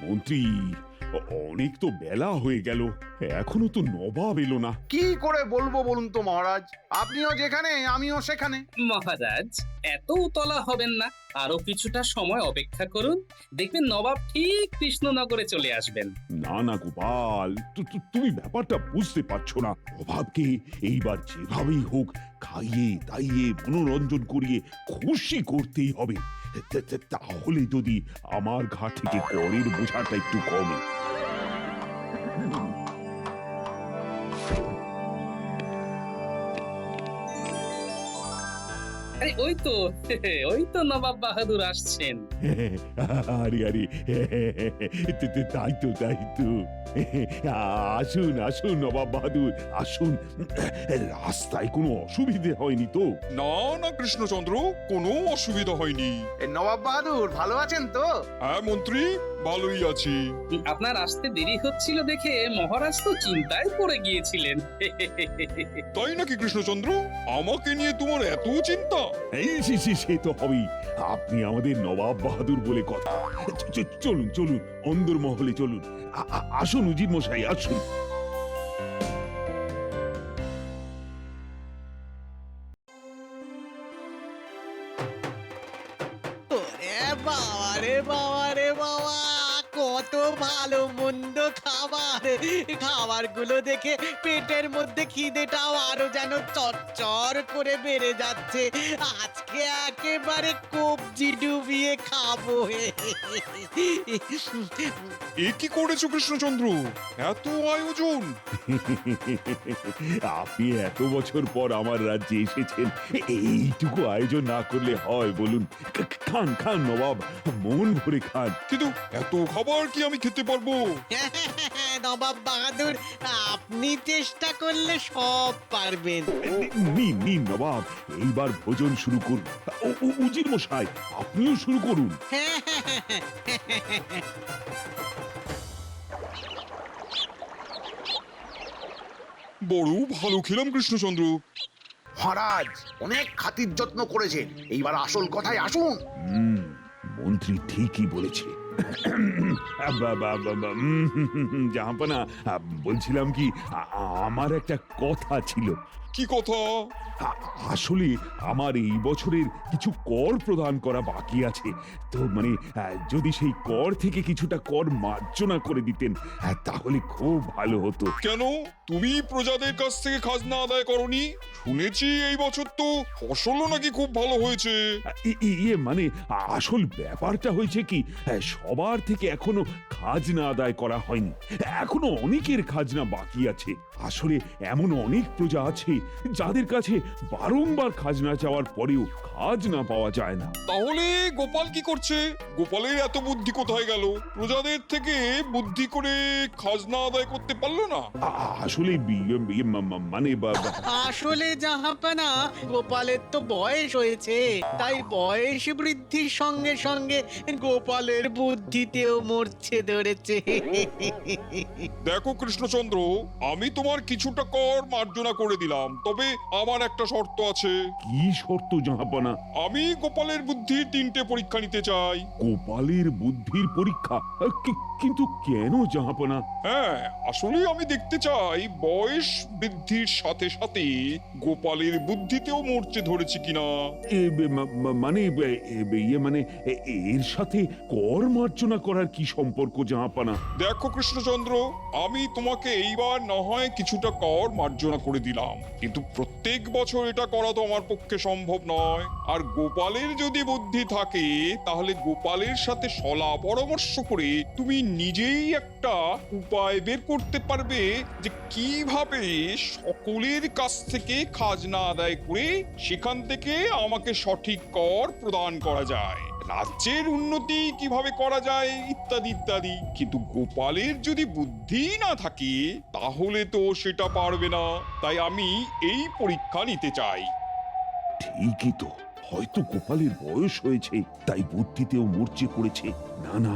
মন্ত্রী, অনেক তো বেলা হয়ে গেল, এখনো তো নবাব এলো না। কি করে বলবো বলুন তো মহারাজ, আপনিও যেখানে আমিও সেখানে। মহারাজ, এত উতলা হবেন না, আরো কিছুটা সময় অপেক্ষা করুন, দেখবেন নবাব ঠিক কৃষ্ণনগরে চলে আসবেন। না না গোপাল, তুমি ব্যাপারটা বুঝতে পারছো না। অভাবকে এইবার যেভাবেই হোক খাইয়ে দাইয়ে মনোরঞ্জন করিয়ে খুশি করতেই হবে। তাহলে যদি আমার ঘাট থেকে করের বোঝাটা একটু কমে। আরে ওই তো ওই তো নবাব বাহাদুর আসছেন। আরে আরে, তাই তো তাই তো। আসুন আসুন নবাব বাহাদুর, আসুন। রাস্তায় কোনো অসুবিধে হয়নি তো? না না কৃষ্ণচন্দ্র, কোনো অসুবিধা হয়নি। নবাব বাহাদুর ভালো আছেন তো? হ্যাঁ মন্ত্রী, ভালোই আছি। আপনার আসতে দেরি হচ্ছিল দেখে মহারাজ তো চিন্তায় পড়ে গিয়েছিলেন। তাই নাকি কৃষ্ণচন্দ্র? আমাকে নিয়ে তোমার এত চিন্তা? এই সে তো হবেই, আপনি আমাদের নবাব বাহাদুর বলে কথা। চলুন চলুন, অন্দর মহলে চলুন। আসুন উজির মশাই, আসুন। ওরে বাবা রে বাবা রে বাবা, কত ভালো মন্দ খাবার! খাবারগুলো দেখে পেটের মধ্যে খিদেটাও আরো যেন চচ্চর করে বেড়ে যাচ্ছে। আজকে একেবারে কবজি ডুবিয়ে খাবো। এ কি করেছো কৃষ্ণচন্দ্র? এত আয়োজন! আপনি এত বছর পর আমার রাজ্যে এসেছেন, এইটুকু আয়োজন না করলে হয় বলুন? খান খান নবাব, মন ভরে খান। কিন্তু এত খাবার কি আমি খেতে পারবো? নবাব বাহাদুর, আপনি চেষ্টা করলে সব পারবেন। নিন নিন নবাব, এইবার ভোজন শুরু করুন। উজির মশাই, আপনিও শুরু করুন। বড় ভালো খেলাম কৃষ্ণচন্দ্র। মহারাজ অনেক খাতির যত্ন করেছেন, এইবার আসল কথায় আসুন। মন্ত্রী ঠিকই বলেছে। জাহাপনা, বলছিলাম কি, আমার একটা কথা ছিল। কি কথা? আসলে আমার এই বছরের কিছু কর প্রদান করা বাকি আছে, তো মানে যদি সেই কর থেকে কিছুটা কর মার্জনা করে দিতেন তাহলে খুব ভালো হতো। কেন তুমি প্রজাদের কাছ থেকে খাজনা আদায় করনি? শুনেছি এই বছর তো ফসলও নাকি খুব ভালো হয়েছে। ইয়ে মানে আসল ব্যাপারটা হয়েছে কি, সবার থেকে এখনো খাজনা আদায় করা হয়নি, এখনো অনেকের খাজনা বাকি আছে। আসলে এমন অনেক প্রজা আছে যাদের কাছে বারংবার খাজনা চাওয়ার পরেও খাজনা পাওয়া যায় না। তাহলে গোপাল কি করছে? গোপালের এত বুদ্ধি কোথায় গেল? প্রজাদের থেকে বুদ্ধি করে খাজনা আদায় করতে পারলো না? আসলে মানে আসলে জাহাপানা, গোপালের তো বয়স হয়েছে, তাই বয়স বৃদ্ধির সঙ্গে সঙ্গে গোপালের বুদ্ধিতেও মরছে ধরেছে। দেখো কৃষ্ণচন্দ্র, আমি তোমার কিছুটা কর মার্জনা করে দিলাম, তবে আমার একটা শর্ত আছে। কি শর্ত জাহাপনা? আমি গোপালের বুদ্ধির 3টে পরীক্ষা নিতে চাই। গোপালের বুদ্ধির পরীক্ষা? কিন্তু কেন জাহাপনা? হ্যাঁ, আসলে আমি দেখতে চাই বয়স বৃদ্ধির সাথে সাথে গোপালের বুদ্ধিতেও মরচে ধরেছে কিনা। মানে ইয়ে মানে এর সাথে কর মার্জনা করার কি সম্পর্ক জাহাপনা? দেখো কৃষ্ণচন্দ্র, আমি তোমাকে এইবার না হয় কিছুটা কর মার্জনা করে দিলাম, কিন্তু প্রত্যেক বছর এটা করা তো আমার পক্ষে সম্ভব নয়। আর গোপালের যদি বুদ্ধি থাকে, তাহলে গোপালের সাথে সলা পরামর্শ করে তুমি নিজেই একটা উপায় বের করতে পারবে যে কিভাবে সকলের কাছ থেকে খাজনা আদায় করে সেখান থেকে আমাকে সঠিক কর প্রদান করা যায়, রাজ্যের উন্নতি কিভাবে করা যায়, ইত্যাদি ইত্যাদি। কিন্তু গোপালের যদি বুদ্ধি না থাকে তাহলে তো সেটা পারবে না। তাই আমি এই পরীক্ষা নিতে চাই। ঠিকই তো, হয়তো গোপালের বয়স হয়েছে তাই বুদ্ধিতেও মরচে পড়েছে। না না,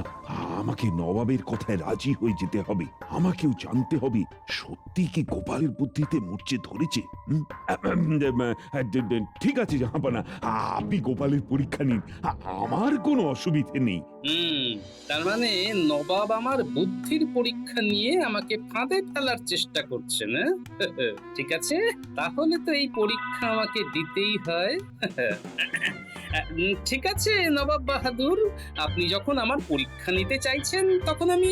আমাকে নবাবের কথায় রাজি হয়ে যেতে হবে। আমাকেও জানতে হবে সত্যি কি গোপালের বুদ্ধিতে মূর্ছে ধরেছে। ঠিক আছে জাহাপানা, আপনি গোপালের পরীক্ষা নিন, আমার কোনো অসুবিধে নেই। তার মানে নবাব আমার বুদ্ধির পরীক্ষা নিয়ে আমাকে ফাঁদে ফেলার চেষ্টা করছেন, হ্যাঁ? ঠিক আছে, তাহলে তো এই পরীক্ষা আমাকে দিতেই হয়। ঠিক আছে নবাব বাহাদুর, আপনি যখন আমার পরীক্ষা নিতে চাইছেন তখন আমি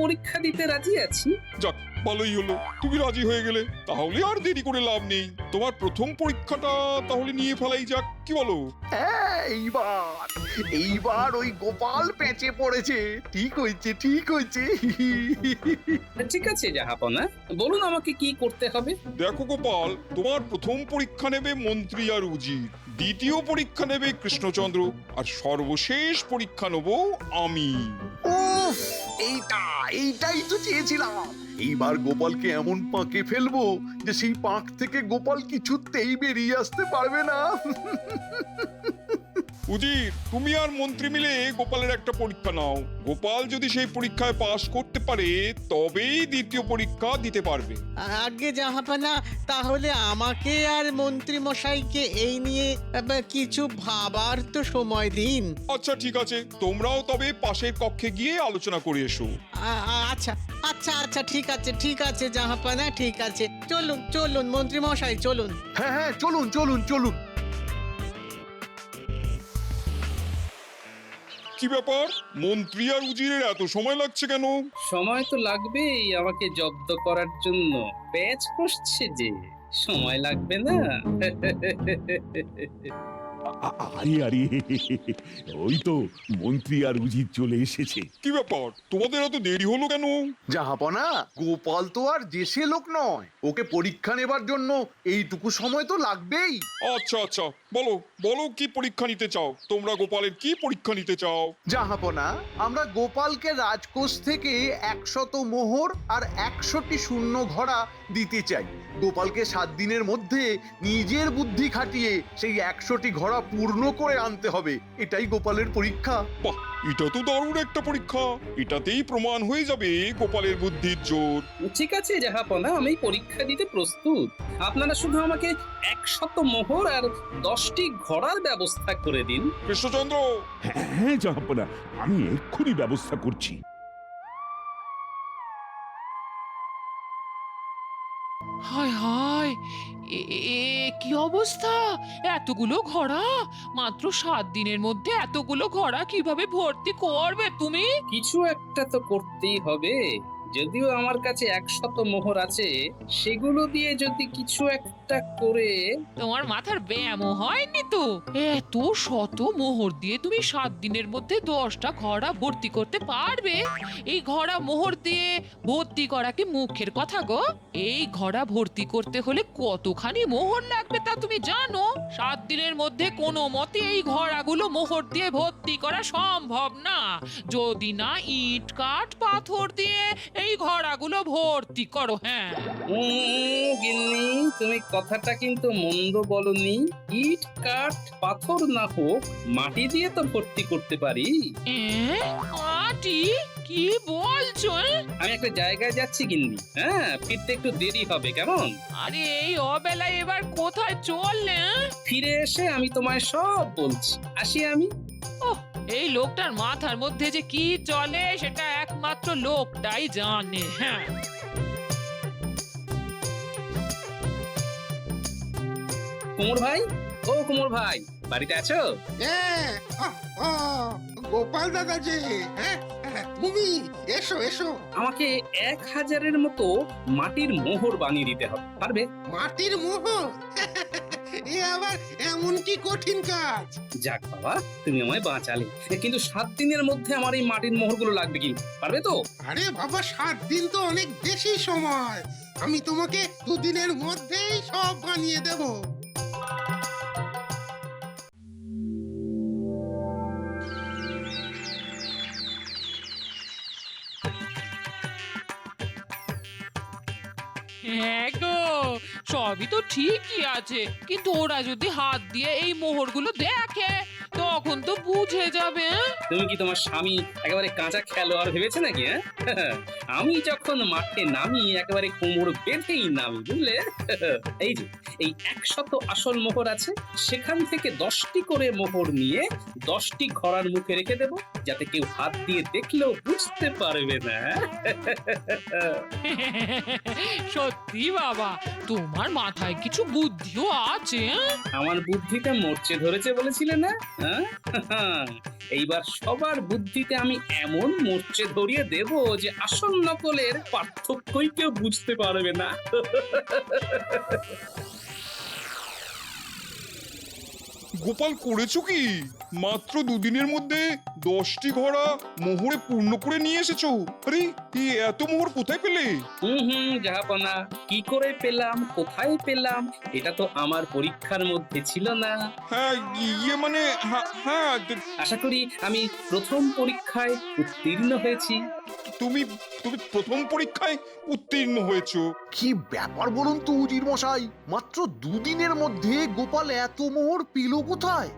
পরীক্ষা দিতে রাজি আছি। যাক, ভালোই হলো তুমি রাজি হয়ে গেলে। তাহলে আর দেরি করে লাভ নেই, তোমার প্রথম পরীক্ষাটা তাহলে নিয়ে ফেলাই যাক, কি বলো? হ্যাঁ, এইবার ওই গোপাল পেঁচে পড়েছে। ঠিক হয়েছে, ঠিক হয়েছে। ঠিক আছে জাহাপনা, বলুন আমাকে কি করতে হবে। দেখো গোপাল, তোমার প্রথম পরীক্ষা নেবে মন্ত্রী আর উজির, দ্বিতীয় পরীক্ষা নেবে কৃষ্ণচন্দ্র, আর সর্বশেষ পরীক্ষা নেব আমি। উফ, এইটাই তো চেয়েছিলাম। এইবার গোপালকে এমন পাঁকে ফেলবো যে সেই পাঁক থেকে গোপাল কিছুতেই বেরিয়ে আসতে পারবে না। উজির, তুমি আর মন্ত্রী মিলে গোপালের একটা পরীক্ষা নাও। গোপাল যদি সেই পরীক্ষায় পাশ করতে পারে তবেই দ্বিতীয় পরীক্ষা দিতে পারবে। আগে জাহাপানা, তাহলে আমাকে আর মন্ত্রী মশাইকে এই নিয়ে কিছু ভাবার তো সময় দিন। আচ্ছা ঠিক আছে, তোমরাও তবে পাশের কক্ষে গিয়ে আলোচনা করে এসো। আচ্ছা আচ্ছা আচ্ছা, ঠিক আছে ঠিক আছে জাহাপানা, ঠিক আছে। চলুন চলুন মন্ত্রী মশাই, চলুন। হ্যাঁ হ্যাঁ, চলুন চলুন চলুন। কি ব্যাপার, মন্ত্রী আর উজিরের এত সময় লাগছে কেন? সময় তো লাগবেই আমাকে জব্দ করার জন্য, প্যাচ কষছে যে, সময় লাগবে না? আরে আরে, ওই তো মন্ত্রী আর উজির চলে এসেছে। কি ব্যাপার, তোমাদের এত দেরি হলো কেন? জাহাপনা, গোপাল তো আর দেশে লোক নয়, ওকে পরীক্ষা নেবার জন্য এইটুকু সময় তো লাগবেই। আচ্ছা আচ্ছা, বলো বলো, কি পরীক্ষা নিতে চাও তোমরা? গোপালের কি পরীক্ষা নিতে চাও? জাহাপনা, আমরা গোপালকে রাজকোষ থেকে 100 মোহর আর 100টি শূন্য ঘোড়া দিতে চাই। গোপালকে 7 দিনের মধ্যে নিজের বুদ্ধি খাটিয়ে সেই 100টি ঘোড়া পূর্ণ করে আনতে হবে। এটাই গোপালের পরীক্ষা। বাহ, এটা তো দারুণ একটা পরীক্ষা। এটাতেই প্রমাণ হয়ে যাবে গোপালের বুদ্ধির জোর। ঠিক আছে জাহাপনা, আমি পরীক্ষা দিতে প্রস্তুত। আপনারা শুধু আমাকে 100 মোহর আর 10টি ঘোড়ার ব্যবস্থা করে দিন। কৃষ্ণচন্দ্র, হ্যাঁ জাহাপানা, আমি এক্ষুনি ব্যবস্থা করছি। হায় হায়, কি অবস্থা! এতগুলো ঘোড়া! মাত্র 7 দিনের মধ্যে এতগুলো ঘোড়া কিভাবে ভর্তি করবে তুমি? কিছু একটা তো করতেই হবে। যদিও আমার কাছে 100 মোহর আছে, সেগুলো দিয়ে যদি কিছু একটা করে। তোমার মাথার ব্যায়ামও হয়নি তো? এত শত মোহর দিয়ে তুমি 7 দিনের মধ্যে 10টা ঘোড়া ভর্তি করতে পারবে? এই ঘোড়া মোহর দিয়ে ভর্তি করা কি মুখের কথা গো? এই ঘোড়া ভর্তি করতে হলে কতখানি মোহর লাগবে তা তুমি জানো? 7 দিনের মধ্যে কোনো মতে এই ঘোড়াগুলো মোহর দিয়ে ভর্তি করা সম্ভব না, যদি না ইট কাঠ পাথর দিয়ে এই ঘোড়াগুলো ভর্তি করো। হ্যাঁ গিন্নি, তুমি কথাটা কিন্তু মন্দ বলনি। ইট কাঠ পাথর না হোক, মাটি দিয়ে তো ভর্তি করতে পারি। মাটি? কি বলছো? আমি একটা জায়গায় যাচ্ছি গিন্নি, হ্যাঁ, ফিরতে একটু দেরি হবে, কেমন? আরে এই অবেলায় এবার কোথায় চললে? ফিরে এসে আমি তোমায় সব বলছি। আসি আমি। ওহ, এই লোকটার মাথার মধ্যে যে কি চলে সেটা একমাত্র লোকটাই জানে। হ্যাঁ, কুমোর ভাই, ও কুমোর ভাই, বাড়িতে আছো? গোপাল দাদা যে, হ্যাঁ তুমি এসো এসো। আমাকে 1000-এর মতো মাটির মোহর বানিয়ে দিতে হবে, পারবে? মাটির মোহর? এ আবার এমন কি কঠিন কাজ? যাক বাবা, তুমি আমায় বাঁচালে। কিন্তু 7 দিনের মধ্যে আমার এই মাটির মোহরগুলো লাগবে, কি পারবে তো? আরে বাবা, 7 দিন তো অনেক বেশি সময়। আমি তোমাকে 2 দিনের মধ্যেই সব বানিয়ে দেব। হ্যাঁ গো, সবই তো ঠিকই আছে, কিন্তু ওরা যদি হাত দিয়ে এই মোহরগুলো দেখে তখন তো বুঝে যাবে। হ্যাঁ? তুমি কি তোমার স্বামী একেবারে কাঁচা খেলোয়াড় ভেবেছে নাকি? আমি যখন মাঠে নামি একেবারে কোমর বেঁধেই নামি, বুঝলে? এই যে এই 100 আসল মোহর আছে, সেখান থেকে 10টি করে মোহর নিয়ে 10টি ঘোড়ার মুখে রেখে দেব, যাতে কেউ হাত দিয়ে দেখলেও বুঝতে পারবে না। সত্যি বাবা, তোমার মাথায় কিছু বুদ্ধিও আছে। হ্যাঁ? আমার বুদ্ধিতে মরচে ধরেছে বলেছিলে না? এইবার সবার বুদ্ধিতে আমি এমন মরচে ধরিয়ে দেব যে আসল নকলের পার্থক্যই কেউ বুঝতে পারবে না। গোপাল, করেছো কি? মাত্র দুদিনের মধ্যে 10টি ঘোড়া মোহরে পূর্ণ করে নিয়ে এসেছো। আরে এই এত মোহর কোথায় পেলে? জাহাপনা, কি করে পেলাম, কোথায় পেলাম, এটা তো আমার পরীক্ষার মধ্যে ছিল না। হ্যাঁ, ইয়ে মানে হ্যাঁ, আশা করি আমি প্রথম পরীক্ষায় উত্তীর্ণ হয়েছি। তুমি তুমি প্রথম পরীক্ষায় উত্তীর্ণ হয়েছো। কি ব্যাপার বলুন তো উজির মশাই, মাত্র দুদিনের মধ্যে গোপাল এত মোহর পেল কোথায়?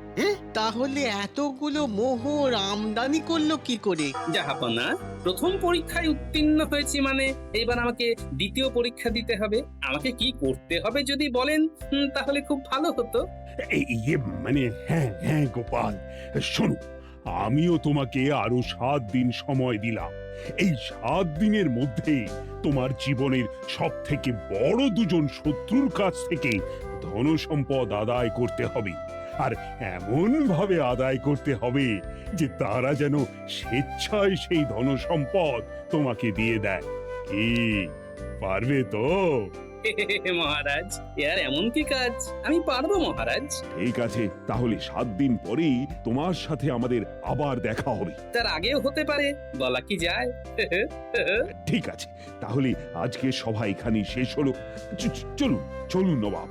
তাহলে এতগুলো মোহর আমদানি করলো কি করে? জাহাপনা, প্রথম পরীক্ষায় উত্তীর্ণ হয়েছি মানে এবার আমাকে দ্বিতীয় পরীক্ষা দিতে হবে। আমাকে কি করতে হবে যদি বলেন, তাহলে খুব ভালো হতো। ইয়ে মানে হ্যাঁ হ্যাঁ গোপাল, শোনো, আমিও তোমাকে আরো 7 দিন সময় দিলাম। এই 7 দিনের মধ্যে তোমার জীবনের সব থেকে বড় দুজন শত্রুর কাছ থেকে ধনসম্পদ আদায় করতে হবে, আর এমন ভাবে আদায় করতে হবে যে তারা যেন স্বেচ্ছায় সেই ধনসম্পদ তোমাকে দিয়ে দেয়। কি পারবে তো? মহারাজ, এর এমন কি কাজ? আমি পারবো মহারাজ। ঠিক আছে, তাহলে 7 দিন পরেই তোমার সাথে আমাদের আবার দেখা হবে। তার আগেও হতে পারে, বলা কি যায়। ঠিক আছে, তাহলে আজকে সভা এখানেই শেষ হলো। চলুন চলুন নবাব।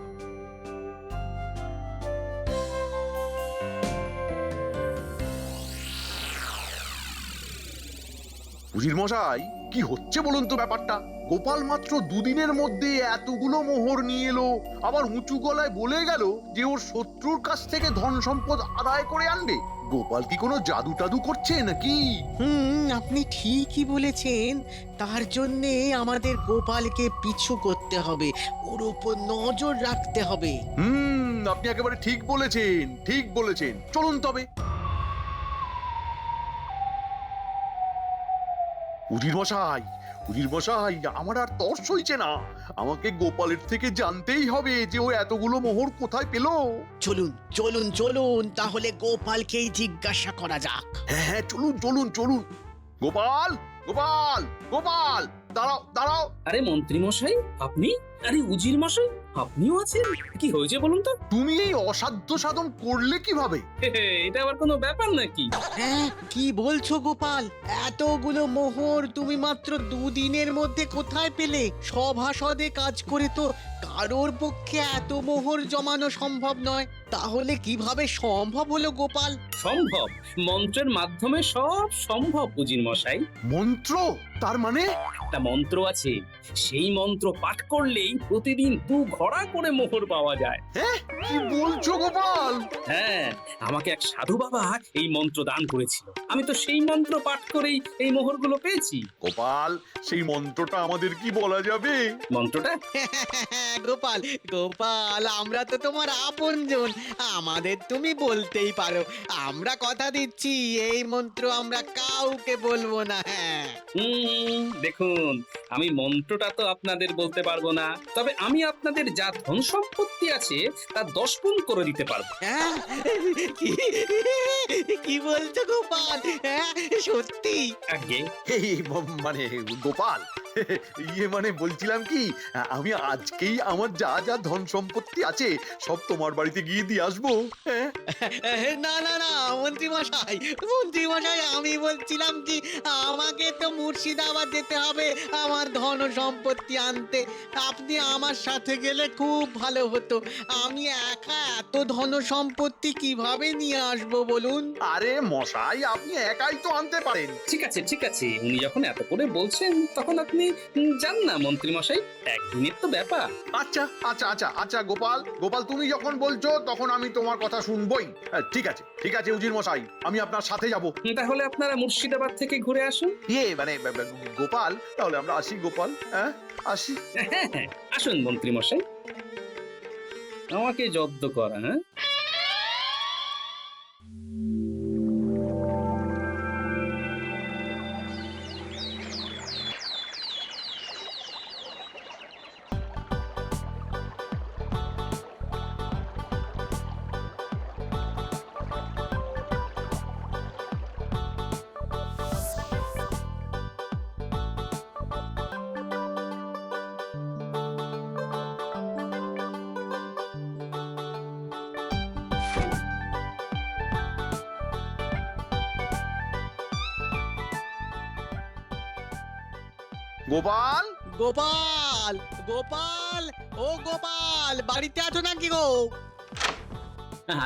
উজির মশাই, কি হচ্ছে বলুন তো ব্যাপারটা? গোপাল মাত্র দুদিনের মধ্যে এতগুলো মোহর নিয়ে এলো, আবার উঁচু গলায় বলে গেল যে ওর শত্রুর কাছ থেকে ধন সম্পদ আদায় করে আনবে। গোপাল কি কোনো জাদু টাদু করছে নাকি? আপনি ঠিকই বলেছেন। তার জন্যে আমাদের গোপালকে পিছু করতে হবে, ওর উপর নজর রাখতে হবে। আপনি একেবারে ঠিক বলেছেন, ঠিক বলেছেন। চলুন তবে। উজির মশাই, উজির মশাই, আমার আর তর সইছে না। আমাকে গোপালের থেকে জানতেই হবে যে ও এতগুলো মোহর কোথায় পেল। চলুন চলুন চলুন, তাহলে গোপালকেই জিজ্ঞাসা করা যাক। হ্যাঁ, চলুন চলুন চলুন। গোপাল, গোপাল, গোপাল, দাঁড়াও দাঁড়াও। আরে মন্ত্রী মশাই, আপনি? আরে উজির মশাই, আপনিও আছেন? কি হয়েছে বলুন তো? তুমি এই অসাধ্য সাধন করলে কিভাবে? এটা আবার কোনো ব্যাপার নাকি? হ্যাঁ, কি বলছো গোপাল? এতগুলো মোহর তুমি মাত্র দুদিনের মধ্যে কোথায় পেলে? সভাসদে কাজ করে তো কারোর পক্ষে এত মোহর জমানো সম্ভব নয়। তাহলে কিভাবে সম্ভব হলো গোপাল? সম্ভব, মন্ত্রের মাধ্যমে সব সম্ভব উজির মশাই। মন্ত্র? তার মানে? একটা মন্ত্র আছে, সেই মন্ত্র পাঠ করলেই প্রতিদিন 2 ঘোড়া করে মোহর পাওয়া যায়। কি বলছো গোপাল? হ্যাঁ, আমাকে এক সাধু বাবা এই মন্ত্র দান করেছিল। আমি তো সেই মন্ত্র পাঠ করেই এই মোহরগুলো পেয়েছি। গোপাল, সেই মন্ত্রটা আমাদের কি বলা যাবে? মন্ত্রটা? গোপাল গোপাল, আমরা তো তোমার আপনজন, আমাদের তুমি বলতেই পারো। আমরা কথা দিচ্ছি এই মন্ত্র আমরা কাউকে বলবো না। হ্যাঁ, দেখুন, আমি মন্ত্রটা তো আপনাদের বলতে পারবো না, তবে আমি আপনাদের যা ধন সম্পত্তি আছে তা 10 গুণ করে দিতে পারবো। হ্যাঁ, কি বলছো গোপাল? হ্যাঁ, সত্যি? আগে মানে গোপাল, মানে বলছিলাম কি, আমি আজকেই আমার যা যা ধন সম্পত্তি আছে সব তোমার বাড়িতে গিয়ে দিয়ে আসবো। না না না মন্ত্রী মশাই, মন্ত্রী মশাই, আমি বলছিলাম কি, আমাকে তো মুর্শিদাবাদ যেতে হবে আমার ধন সম্পত্তি আনতে। আপনি আমার সাথে গেলে খুব ভালো হতো। আমি একা এত ধন সম্পত্তি কিভাবে নিয়ে আসবো বলুন? আরে মশাই, আপনি একাই তো আনতে পারেন। ঠিক আছে ঠিক আছে, উনি যখন এত করে বলছেন তখন আপনি যান না মন্ত্রী মশাই, একদিনের তো ব্যাপার। আচ্ছা আচ্ছা আচ্ছা আচ্ছা গোপাল, গোপাল তুমি যখন বলছো তখন আমি তোমার কথা শুনবই। ঠিক আছে ঠিক আছে উজির মশাই, আমি আপনার সাথে যাব। তাহলে আপনারা মুর্শিদাবাদ থেকে ঘুরে আসুন। মানে গোপাল, তাহলে আমরা আসি গোপাল, হ্যাঁ আসি। হ্যাঁ হ্যাঁ, আসুন মন্ত্রী মশাই, আমাকে জব্দ করা। হ্যাঁ, গোপাল, গোপাল, গোপাল, ও গোপাল, বাড়িতে আছো নাকি গো?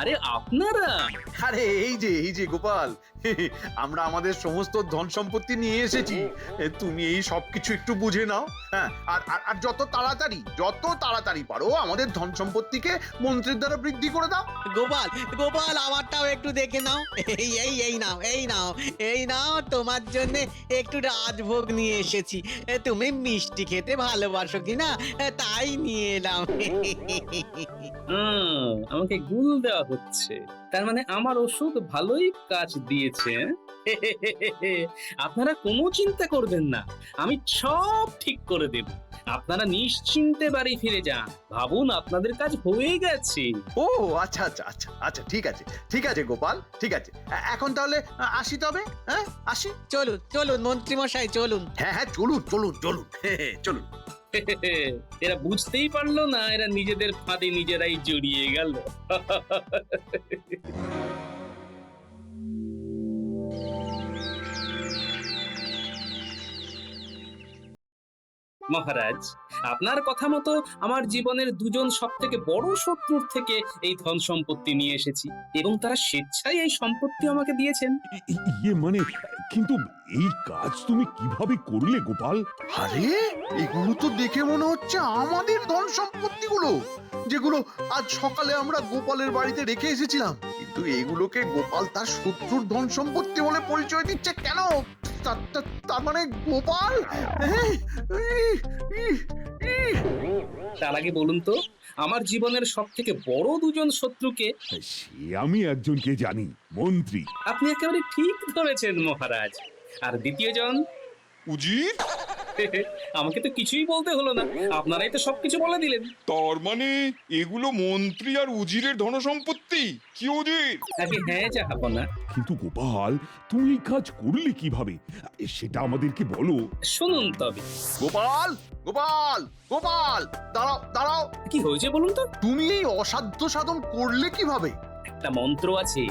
আরে আপনারা, আরে এই যে গোপাল, আমরা আমাদের সমস্ত ধন সম্পত্তি নিয়ে এসেছি। তুমি এই সবকিছু একটু বুঝে নাও, হ্যাঁ। আর যত তাড়াতাড়ি পারো আমাদের ধন সম্পত্তিকে মন্ত্রীর দ্বারা বৃদ্ধি করে দাও। গোপাল, গোপাল, আমারটাও একটু দেখে নাও। এই নাও তোমার জন্য একটু রাজভোগ নিয়ে এসেছি। তুমি মিষ্টি খেতে ভালোবাসো কিনা তাই নিয়ে এলাম। আমাকে গুল দেওয়া হচ্ছে, তার মানে আমার ওষুধ ভালোই কাজ দিয়েছে। আপনারা কোনো চিন্তা করবেন না, আমি সব ঠিক করে দেব। আপনারা নিশ্চিন্তে বাড়ি ফিরে যান, ভাবুন আপনাদের কাজ হয়ে গেছে। ও আচ্ছা আচ্ছা আচ্ছা আচ্ছা, ঠিক আছে গোপাল, ঠিক আছে। এখন তাহলে আসি তবে, হ্যাঁ আসি। চলুন চলুন মন্ত্রী মশাই, চলুন। হ্যাঁ চলুন চলুন চলুন চলুন। এরা বুঝতেই পারলো না, এরা নিজেদের ফাঁদে নিজেরাই জড়িয়ে গেল। মহারাজ, আপনার কথা মতো আমার জীবনের দুজন সব থেকে বড় শত্রুর থেকে এই ধন সম্পত্তি নিয়ে এসেছি, এবং তারা স্বেচ্ছায় এই সম্পত্তি আমাকে দিয়েছেন। মানে কিন্তু এই কাজ তুমি কিভাবে করলে গোপাল? আরে এগুলো তো দেখে মনে হচ্ছে আমাদের ধন সম্পত্তিগুলো, যেগুলো আজ সকালে আমরা গোপালের বাড়িতে রেখে এসেছিলাম। কিন্তু এগুলোকে গোপাল তার শত্রুর ধন সম্পত্তি বলে পরিচয় দিচ্ছে কেন? তার মানে গোপাল, তার আগে বলুন তো, আমার জীবনের সব থেকে বড় দুজন শত্রুকে? সে আমি একজনকে জানি, মন্ত্রী। আপনি একেবারে ঠিক ধরেছেন মহারাজ। আর দ্বিতীয় জন? উজির? আমাকে তো কিছুই বলতে হলো না, আপনারাই তো সবকিছু বলে দিলেন। তার মানে এগুলো মন্ত্রী আর উজিরের ধনসম্পত্তি? কি উজির? আগে হ্যাঁ জাহাপনা। কিন্তু গোপাল, তুমি এই কাজ করলে কিভাবে সেটা আমাদেরকে বলো। শুনুন তবে। গোপাল গোপাল গোপাল, দাঁড়াও দাঁড়াও। কি হয়েছে বলুন তো? তুমি এই অসাধ্য সাধন করলে কিভাবে? একটা মন্ত্র আছে,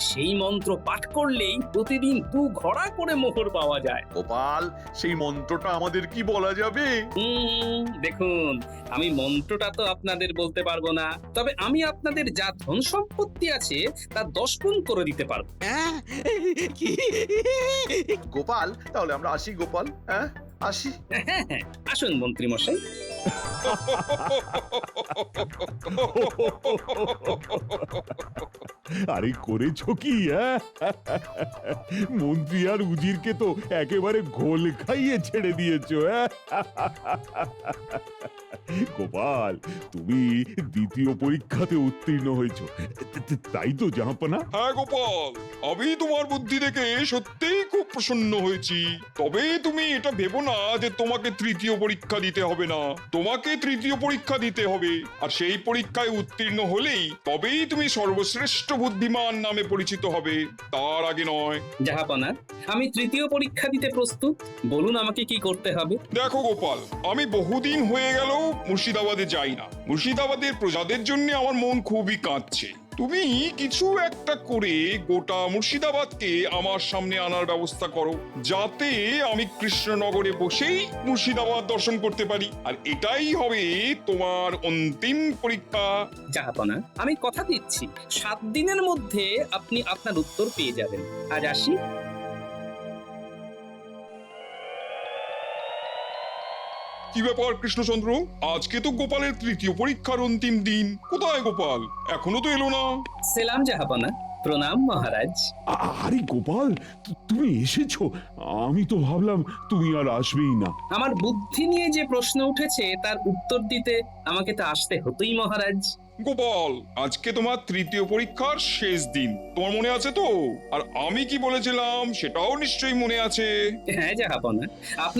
সেই মন্ত্র পাঠ করলেই প্রতিদিন 2 ঘড়া করে মোহর পাওয়া যায়। গোপাল, সেই মন্ত্রটা আমাদের কি বলা যাবে? দেখুন, আমি মন্ত্রটা তো আপনাদের বলতে পারবো না, তবে আমি আপনাদের যা ধন সম্পত্তি আছে তা 10 গুণ করে দিতে পারবো। হ্যাঁ, কি? গোপাল, তাহলে আমরা আসি গোপাল, হ্যাঁ আসি। হ্যাঁ হ্যাঁ, আসুন মন্ত্রী মশাই। আরে করেছো কি? মন্ত্রী আর উজিরকে তো একেবারে ঘোল খাইয়ে ছেড়ে দিয়েছো। গোপাল, তুমি দ্বিতীয় পরীক্ষাতে উত্তীর্ণ হয়েছো, তাই তো জাহাপনা? হ্যাঁ গোপাল, আমি তোমার বুদ্ধি দেখে সত্যিই খুব প্রসন্ন হয়েছি। তবে তুমি এটা ভেবো না যে তোমাকে তৃতীয় পরীক্ষা দিতে হবে না। তোমাকে তৃতীয় পরীক্ষা দিতে হবে, আর সেই পরীক্ষায় উত্তীর্ণ হলেই তবেই তুমি সর্বশ্রেষ্ঠ বুদ্ধিমান নামে পরিচিত হবে, তার আগে নয়। জাহাপনা, আমি তৃতীয় পরীক্ষা দিতে প্রস্তুত, বলুন আমাকে কি করতে হবে। দেখো গোপাল, আমি বহুদিন হয়ে গেল মুর্শিদাবাদে যাই না। মুর্শিদাবাদের প্রজাদের জন্য আমার মন খুবই কাঁদছে। তুমি কিছু একটা করে গোটা মুর্শিদাবাদকে আমার সামনে আনার ব্যবস্থা করো, যাতে আমি কৃষ্ণনগরে বসেই মুর্শিদাবাদ দর্শন করতে পারি। আর এটাই হবে তোমার অন্তিম পরীক্ষা। জাহাপনা, আমি কথা দিচ্ছি 7 দিনের মধ্যে আপনি আপনার উত্তর পেয়ে যাবেন। আজ আসি। কি ব্যাপার কৃষ্ণচন্দ্র, আজকে তো গোপালের তৃতীয় পরীক্ষার অন্তিম দিন। কোথায় গোপাল? এখনো তো এলো না। সেলাম জাহাপনা, প্রণাম মহারাজ। আরে গোপাল, তুমি এসেছো। আমি তো ভাবলাম তুমি আর আসবেই না। আমার বুদ্ধি নিয়ে যে প্রশ্ন উঠেছে তার উত্তর দিতে আমাকে তো আসতে হতোই মহারাজ। গোপাল, আজকে তোমার তৃতীয় পরীক্ষার শেষ দিন, তোমার মনে আছে তো? আর আমি কি বলেছিলাম সেটাও নিশ্চয়ই মনে আছে। হ্যাঁ জাহাপনা, আপনার